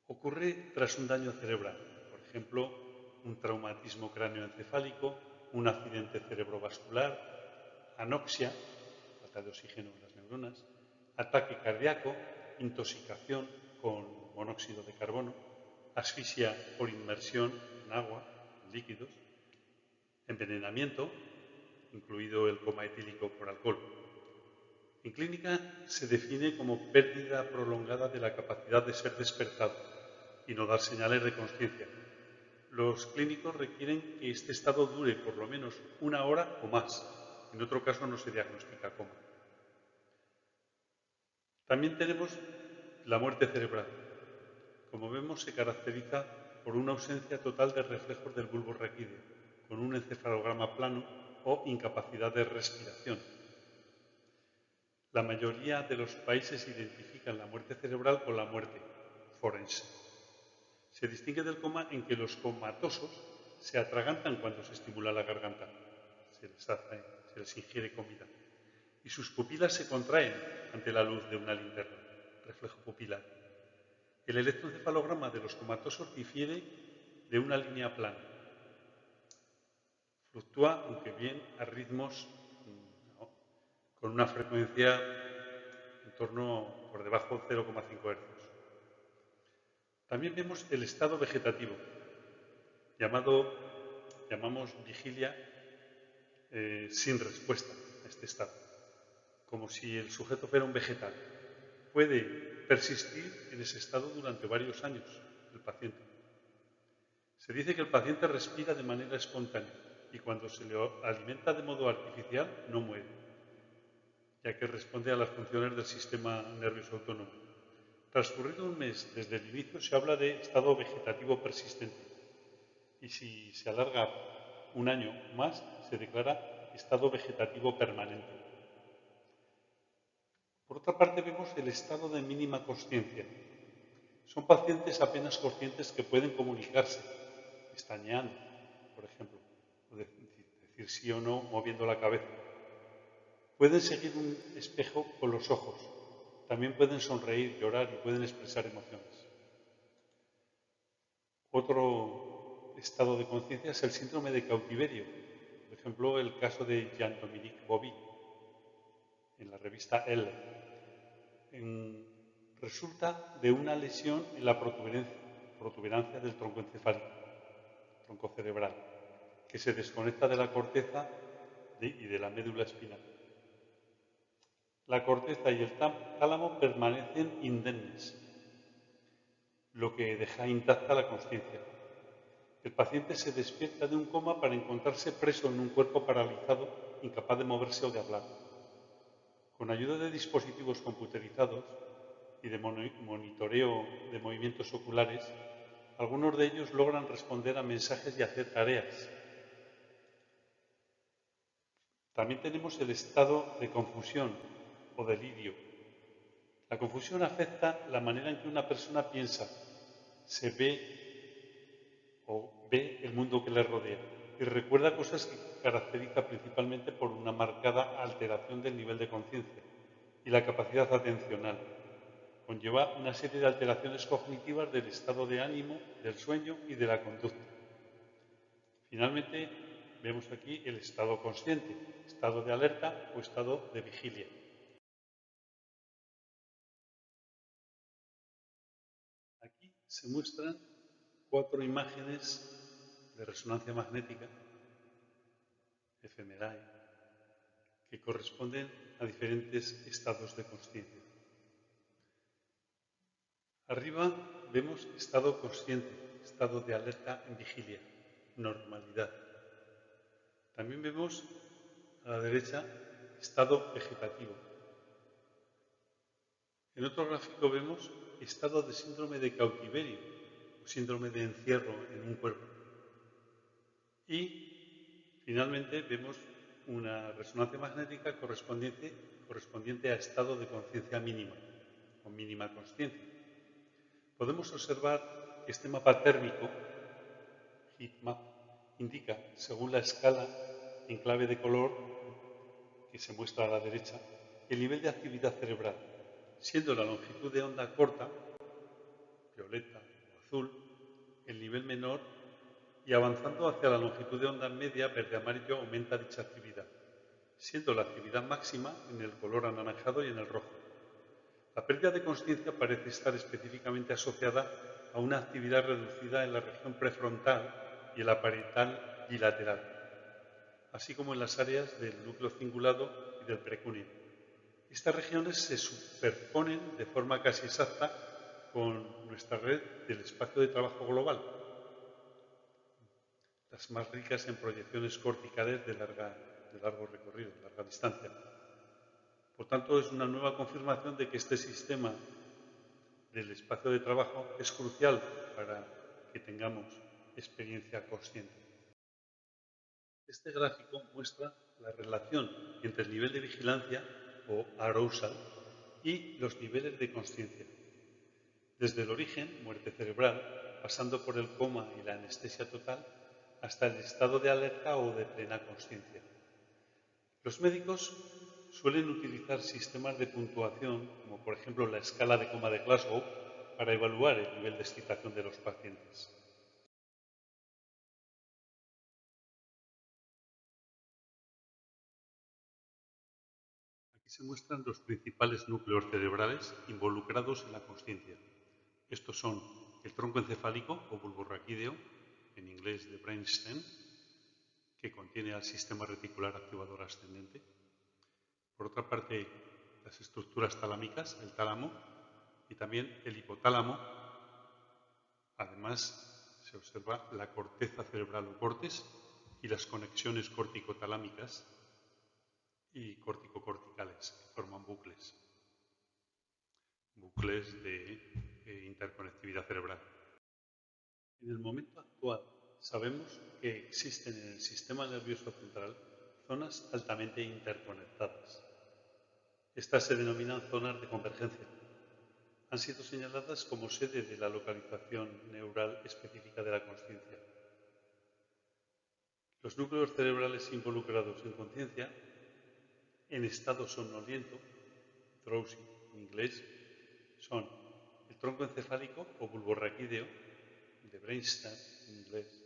Ocurre tras un daño cerebral, por ejemplo, un traumatismo cráneoencefálico, un accidente cerebrovascular, anoxia, falta de oxígeno en las neuronas, ataque cardíaco, intoxicación con monóxido de carbono, asfixia por inmersión en agua, en líquidos, envenenamiento, incluido el coma etílico por alcohol. En clínica se define como pérdida prolongada de la capacidad de ser despertado y no dar señales de consciencia. Los clínicos requieren que este estado dure por lo menos 1 hora o más. En otro caso no se diagnostica coma. También tenemos la muerte cerebral. Como vemos, se caracteriza por una ausencia total de reflejos del bulbo raquídeo, con un encefalograma plano o incapacidad de respiración. La mayoría de los países identifican la muerte cerebral con la muerte forense. Se distingue del coma en que los comatosos se atragantan cuando se estimula la garganta, se les ingiere comida, y sus pupilas se contraen ante la luz de una linterna, reflejo pupilar. El electroencefalograma de los comatosos difiere de una línea plana. Fluctúa, aunque bien, a ritmos con una frecuencia en torno por debajo de 0,5 hercios. También vemos el estado vegetativo, llamamos vigilia sin respuesta a este estado, como si el sujeto fuera un vegetal. Puede persistir en ese estado durante varios años el paciente. Se dice que el paciente respira de manera espontánea y cuando se le alimenta de modo artificial no muere, ya que responde a las funciones del sistema nervioso autónomo. Transcurrido un mes desde el inicio se habla de estado vegetativo persistente y si se alarga 1 año más se declara estado vegetativo permanente. Por otra parte vemos el estado de mínima consciencia. Son pacientes apenas conscientes que pueden comunicarse, pestañeando, por ejemplo, o decir sí o no moviendo la cabeza. Pueden seguir un espejo con los ojos. También pueden sonreír, llorar y pueden expresar emociones. Otro estado de conciencia es el síndrome de cautiverio. Por ejemplo, el caso de Jean-Dominique Bauby en la revista Elle. Resulta de una lesión en la protuberancia del tronco encefálico, tronco cerebral, que se desconecta de la corteza y de la médula espinal. La corteza y el tálamo permanecen indemnes, lo que deja intacta la consciencia. El paciente se despierta de un coma para encontrarse preso en un cuerpo paralizado, incapaz de moverse o de hablar. Con ayuda de dispositivos computerizados y de monitoreo de movimientos oculares, algunos de ellos logran responder a mensajes y hacer tareas. También tenemos el estado de confusión o delirio. La confusión afecta la manera en que una persona piensa, se ve o ve el mundo que le rodea y recuerda cosas que caracteriza principalmente por una marcada alteración del nivel de conciencia. y la capacidad atencional. Conlleva una serie de alteraciones cognitivas del estado de ánimo, del sueño y de la conducta. Finalmente, vemos aquí el estado consciente, estado de alerta o estado de vigilia. Aquí se muestran 4 imágenes de resonancia magnética, fMRI, que corresponden a diferentes estados de consciencia. Arriba vemos estado consciente, estado de alerta en vigilia, normalidad. También vemos a la derecha estado vegetativo. En otro gráfico vemos estado de síndrome de cautiverio o síndrome de encierro en un cuerpo. Y finalmente vemos una resonancia magnética correspondiente a estado de conciencia mínima o mínima consciencia. Podemos observar que este mapa térmico, heat map, indica, según la escala en clave de color que se muestra a la derecha, el nivel de actividad cerebral, siendo la longitud de onda corta, violeta o azul, el nivel menor, y avanzando hacia la longitud de onda media, verde-amarillo, aumenta dicha actividad, siendo la actividad máxima en el color anaranjado y en el rojo. La pérdida de consciencia parece estar específicamente asociada a una actividad reducida en la región prefrontal y en la parietal bilateral, así como en las áreas del núcleo cingulado y del precúneo. Estas regiones se superponen de forma casi exacta con nuestra red del espacio de trabajo global, las más ricas en proyecciones corticales de largo recorrido, de larga distancia. Por tanto, es una nueva confirmación de que este sistema del espacio de trabajo es crucial para que tengamos experiencia consciente. Este gráfico muestra la relación entre el nivel de vigilancia o arousal y los niveles de consciencia. Desde el origen, muerte cerebral, pasando por el coma y la anestesia total, hasta el estado de alerta o de plena consciencia. Los médicos suelen utilizar sistemas de puntuación, como por ejemplo la escala de coma de Glasgow, para evaluar el nivel de excitación de los pacientes. Aquí se muestran los principales núcleos cerebrales involucrados en la consciencia. Estos son el tronco encefálico o bulbo raquídeo, en inglés de brainstem, que contiene al sistema reticular activador ascendente. Por otra parte, las estructuras talámicas, el tálamo, y también el hipotálamo. Además, se observa la corteza cerebral o córtex y las conexiones corticotalámicas y corticocorticales, que forman bucles de interconectividad cerebral. En el momento actual, sabemos que existen en el sistema nervioso central zonas altamente interconectadas. Estas se denominan zonas de convergencia. Han sido señaladas como sede de la localización neural específica de la consciencia. Los núcleos cerebrales involucrados en conciencia, en estado somnoliento, drowsy en inglés, son el tronco encefálico o bulbo raquídeo, de brainstem en inglés,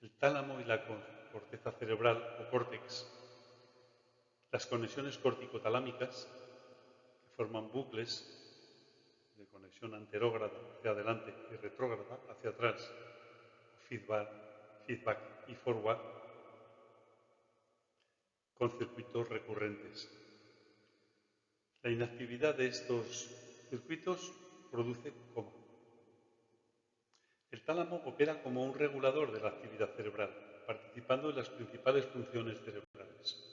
el tálamo y la corteza cerebral o córtex, las conexiones corticotalámicas, que forman bucles de conexión anterógrada hacia adelante y retrógrada hacia atrás, feedback y forward, con circuitos recurrentes. La inactividad de estos circuitos produce coma. El tálamo opera como un regulador de la actividad cerebral, participando en las principales funciones cerebrales.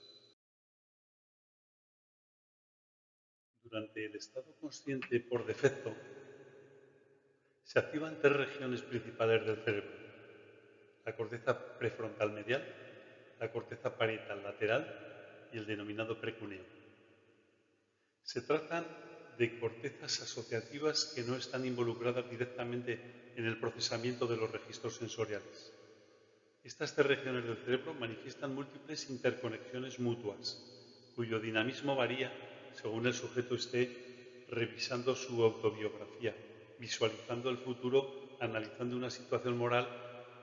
Durante el estado consciente por defecto, se activan 3 regiones principales del cerebro: la corteza prefrontal medial, la corteza parietal lateral y el denominado precúneo. Se tratan de cortezas asociativas que no están involucradas directamente en el procesamiento de los registros sensoriales. Estas 3 regiones del cerebro manifiestan múltiples interconexiones mutuas, cuyo dinamismo varía según el sujeto esté revisando su autobiografía, visualizando el futuro, analizando una situación moral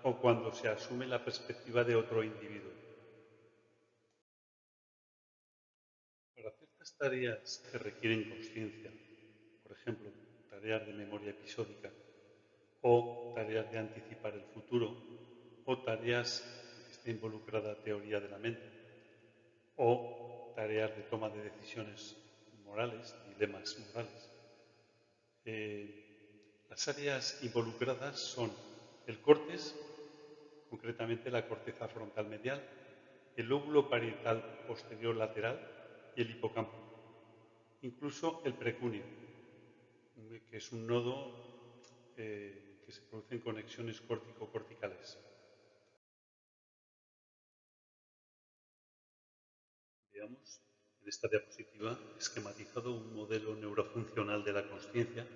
o cuando se asume la perspectiva de otro individuo. Para ciertas tareas que requieren consciencia, por ejemplo, tareas de memoria episódica o tareas de anticipar el futuro o tareas en que esté involucrada teoría de la mente o tareas de toma de decisiones morales, dilemas morales. Las áreas involucradas son el córtex, concretamente la corteza frontal medial, el lóbulo parietal posterior lateral y el hipocampo. Incluso el precúneo, que es un nodo que se produce en conexiones córtico-corticales. Veamos en esta diapositiva esquematizado un modelo neurofuncional de la consciencia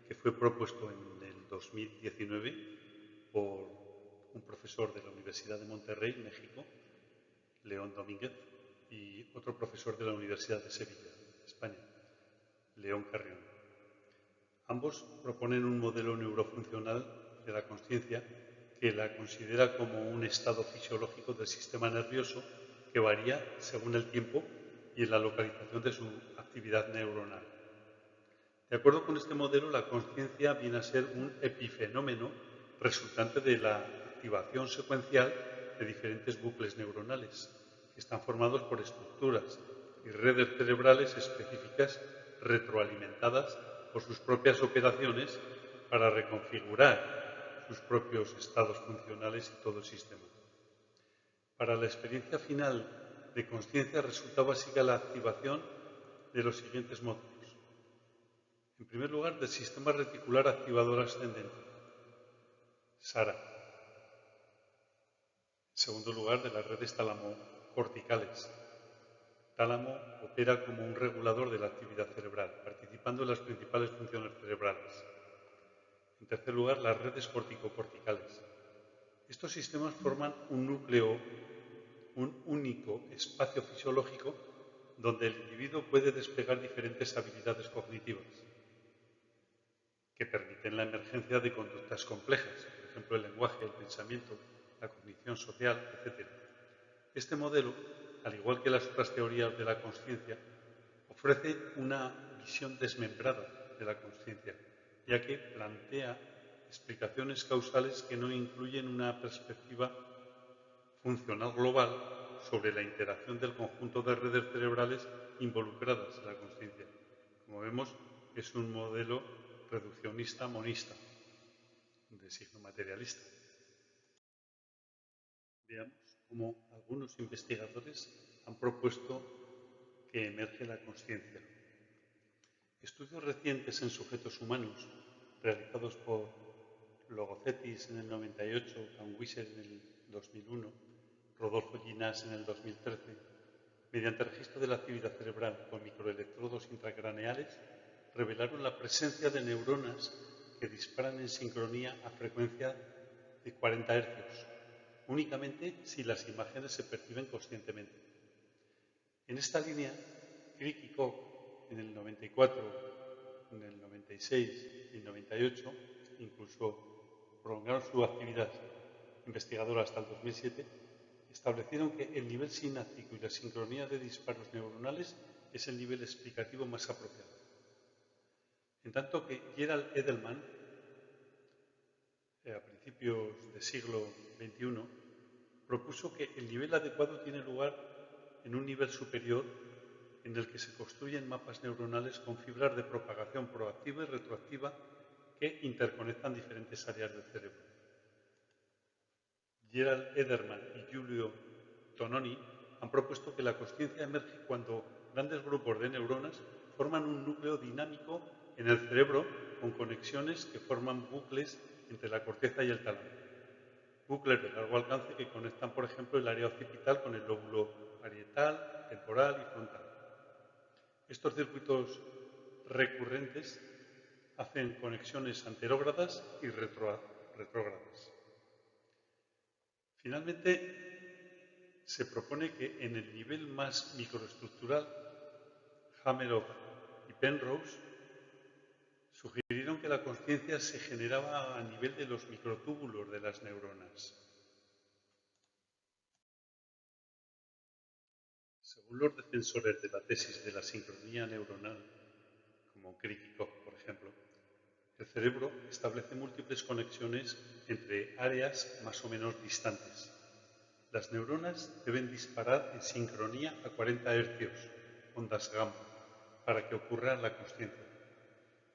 que fue propuesto en el 2019 por un profesor de la Universidad de Monterrey, México, León Domínguez, y otro profesor de la Universidad de Sevilla, España, León Carrión. Ambos proponen un modelo neurofuncional de la consciencia que la considera como un estado fisiológico del sistema nervioso que varía según el tiempo y en la localización de su actividad neuronal. De acuerdo con este modelo, la consciencia viene a ser un epifenómeno resultante de la activación secuencial de diferentes bucles neuronales, que están formados por estructuras y redes cerebrales específicas retroalimentadas por sus propias operaciones para reconfigurar sus propios estados funcionales y todo el sistema. Para la experiencia final de consciencia resulta básica la activación de los siguientes módulos. En primer lugar, del sistema reticular activador ascendente, SARA. En segundo lugar, de las redes tálamo-corticales. Tálamo opera como un regulador de la actividad cerebral, participando en las principales funciones cerebrales. En tercer lugar, las redes córtico-corticales. Estos sistemas forman un núcleo, un único espacio fisiológico donde el individuo puede desplegar diferentes habilidades cognitivas que permiten la emergencia de conductas complejas, por ejemplo, el lenguaje, el pensamiento, la cognición social, etc. Este modelo, al igual que las otras teorías de la consciencia, ofrece una visión desmembrada de la consciencia, ya que plantea explicaciones causales que no incluyen una perspectiva funcional global sobre la interacción del conjunto de redes cerebrales involucradas en la consciencia. Como vemos, es un modelo reduccionista monista, de signo materialista. Veamos cómo algunos investigadores han propuesto que emerge la consciencia. Estudios recientes en sujetos humanos, realizados por Logothetis en el 98, Kanwisser en el 2001, Rodolfo Ginás en el 2013, mediante registro de la actividad cerebral con microelectrodos intracraneales, revelaron la presencia de neuronas que disparan en sincronía a frecuencia de 40 Hz, únicamente si las imágenes se perciben conscientemente. En esta línea, Crick y Koch, en el 94, en el 96 y el 98, incluso prolongaron su actividad investigadora hasta el 2007, establecieron que el nivel sináptico y la sincronía de disparos neuronales es el nivel explicativo más apropiado. En tanto que Gerald Edelman, a principios del siglo XXI, propuso que el nivel adecuado tiene lugar en un nivel superior en el que se construyen mapas neuronales con fibras de propagación proactiva y retroactiva que interconectan diferentes áreas del cerebro. Gerald Edelman y Giulio Tononi han propuesto que la consciencia emerge cuando grandes grupos de neuronas forman un núcleo dinámico en el cerebro con conexiones que forman bucles entre la corteza y el tálamo. Bucles de largo alcance que conectan, por ejemplo, el área occipital con el lóbulo parietal, temporal y frontal. Estos circuitos recurrentes hacen conexiones anterógradas y retrógradas. Finalmente, se propone que en el nivel más microestructural, Hameroff y Penrose sugirieron que la conciencia se generaba a nivel de los microtúbulos de las neuronas. Según los defensores de la tesis de la sincronía neuronal, como Krikikov, por ejemplo, el cerebro establece múltiples conexiones entre áreas más o menos distantes. Las neuronas deben disparar en sincronía a 40 Hz, ondas gamma, para que ocurra la consciencia.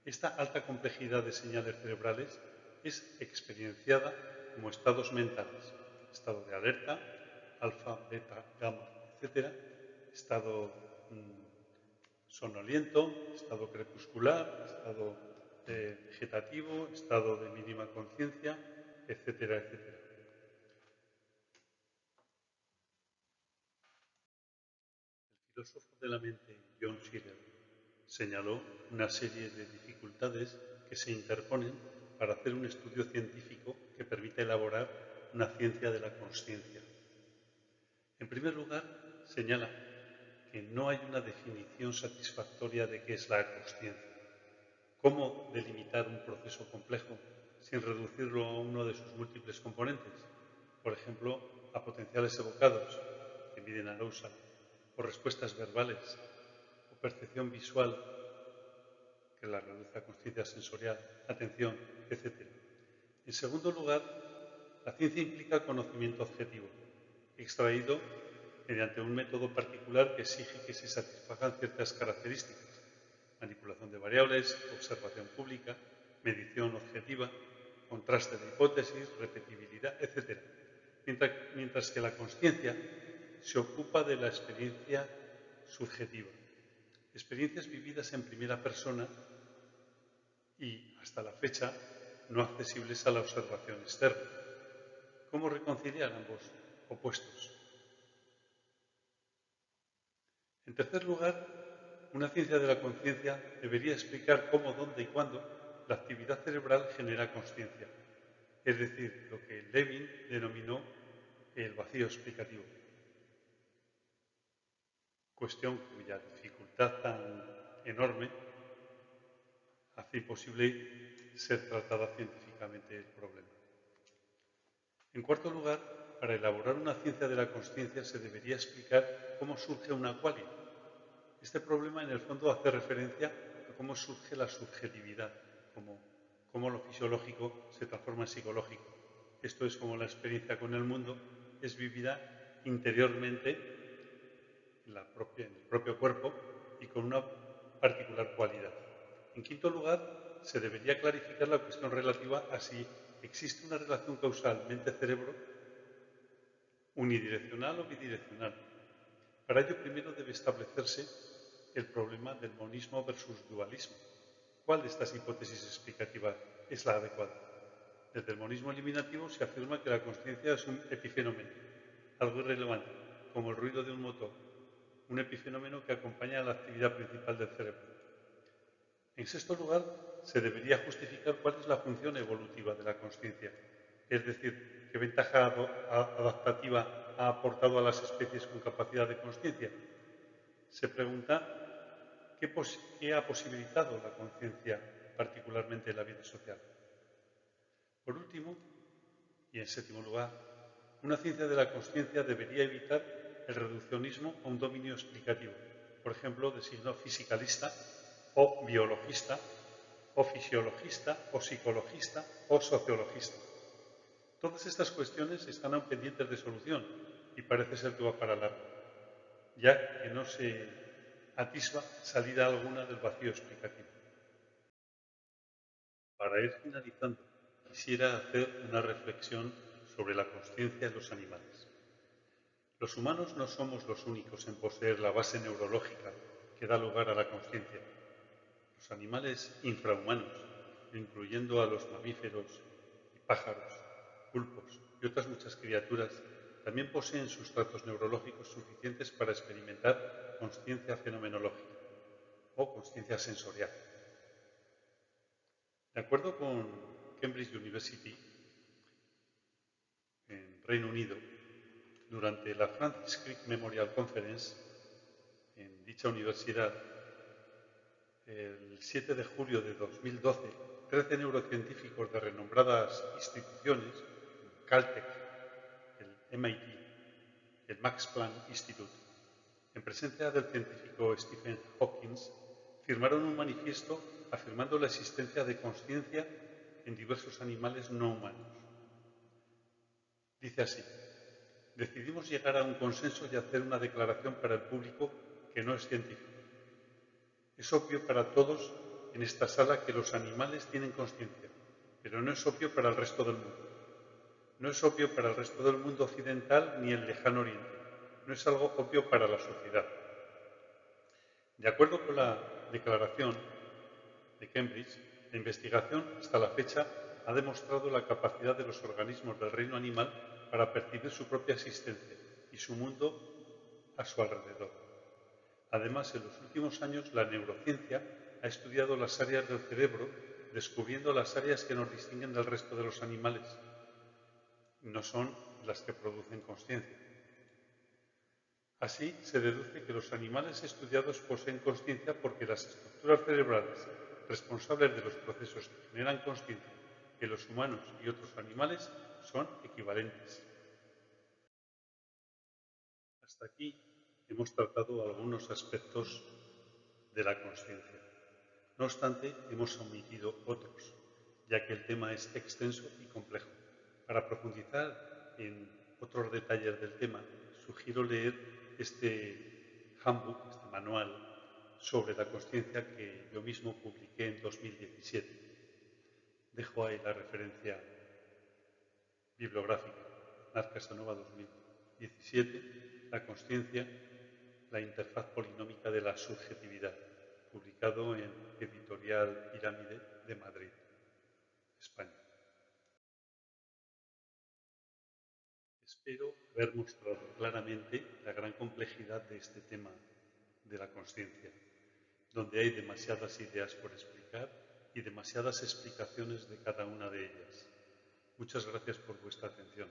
Esta alta complejidad de señales cerebrales es experienciada como estados mentales, estado de alerta, alfa, beta, gamma, etc., estado sonoliento, estado crepuscular, estado vegetativo, estado de mínima conciencia, etcétera, etcétera. El filósofo de la mente John Searle señaló una serie de dificultades que se interponen para hacer un estudio científico que permita elaborar una ciencia de la consciencia. En primer lugar, señala que no hay una definición satisfactoria de qué es la consciencia. ¿Cómo delimitar un proceso complejo sin reducirlo a uno de sus múltiples componentes? Por ejemplo, a potenciales evocados, que miden arousal, o respuestas verbales, o percepción visual, que la reduce a conciencia sensorial, atención, etc. En segundo lugar, la ciencia implica conocimiento objetivo, extraído mediante un método particular que exige que se satisfagan ciertas características: manipulación de variables, observación pública, medición objetiva, contraste de hipótesis, repetibilidad, etc. Mientras que la consciencia se ocupa de la experiencia subjetiva, experiencias vividas en primera persona y, hasta la fecha, no accesibles a la observación externa. ¿Cómo reconciliar ambos opuestos? En tercer lugar, una ciencia de la conciencia debería explicar cómo, dónde y cuándo la actividad cerebral genera consciencia, es decir, lo que Levin denominó el vacío explicativo, cuestión cuya dificultad tan enorme hace imposible ser tratada científicamente el problema. En cuarto lugar, para elaborar una ciencia de la consciencia se debería explicar cómo surge una qualia. Este problema en el fondo hace referencia a cómo surge la subjetividad, cómo lo fisiológico se transforma en psicológico. Esto es como la experiencia con el mundo es vivida interiormente en el propio cuerpo y con una particular cualidad. En quinto lugar, se debería clarificar la cuestión relativa a si existe una relación causal mente-cerebro unidireccional o bidireccional. Para ello, primero debe establecerse el problema del monismo versus dualismo. ¿Cuál de estas hipótesis explicativas es la adecuada? Desde el monismo eliminativo se afirma que la consciencia es un epifenómeno, algo irrelevante, como el ruido de un motor, un epifenómeno que acompaña a la actividad principal del cerebro. En sexto lugar, se debería justificar cuál es la función evolutiva de la consciencia, es decir, qué ventaja adaptativa ha aportado a las especies con capacidad de consciencia. Se pregunta qué ha posibilitado la conciencia, particularmente en la vida social. Por último, y en séptimo lugar, una ciencia de la consciencia debería evitar el reduccionismo a un dominio explicativo, por ejemplo, de signo fisicalista o biologista o fisiologista o psicologista o sociologista. Todas estas cuestiones están aún pendientes de solución y parece ser que va para largo, ya que no se atisba salida alguna del vacío explicativo. Para ir finalizando, quisiera hacer una reflexión sobre la consciencia en los animales. Los humanos no somos los únicos en poseer la base neurológica que da lugar a la consciencia. Los animales infrahumanos, incluyendo a los mamíferos y pájaros, pulpos y otras muchas criaturas, también poseen sustratos neurológicos suficientes para experimentar consciencia fenomenológica o consciencia sensorial. De acuerdo con Cambridge University, en Reino Unido, durante la Francis Crick Memorial Conference, en dicha universidad, el 7 de julio de 2012, 13 neurocientíficos de renombradas instituciones, Caltech, el MIT, el Max Planck Institute, en presencia del científico Stephen Hawking, firmaron un manifiesto afirmando la existencia de consciencia en diversos animales no humanos. Dice así: decidimos llegar a un consenso y hacer una declaración para el público que no es científico. Es obvio para todos en esta sala que los animales tienen consciencia, pero no es obvio para el resto del mundo. No es obvio para el resto del mundo occidental ni el lejano oriente. No es algo obvio para la sociedad. De acuerdo con la Declaración de Cambridge, la investigación hasta la fecha ha demostrado la capacidad de los organismos del reino animal para percibir su propia existencia y su mundo a su alrededor. Además, en los últimos años, la neurociencia ha estudiado las áreas del cerebro, descubriendo las áreas que nos distinguen del resto de los animales. No son las que producen consciencia. Así, se deduce que los animales estudiados poseen consciencia porque las estructuras cerebrales responsables de los procesos que generan consciencia en los humanos y otros animales son equivalentes. Hasta aquí hemos tratado algunos aspectos de la consciencia. No obstante, hemos omitido otros, ya que el tema es extenso y complejo. Para profundizar en otros detalles del tema, sugiero leer este handbook, este manual sobre la consciencia que yo mismo publiqué en 2017. Dejo ahí la referencia bibliográfica. Mar Casanova 2017, La consciencia, la interfaz polinómica de la subjetividad, publicado en Editorial Pirámide de Madrid, España. Espero haber mostrado claramente la gran complejidad de este tema de la consciencia, donde hay demasiadas ideas por explicar y demasiadas explicaciones de cada una de ellas. Muchas gracias por vuestra atención.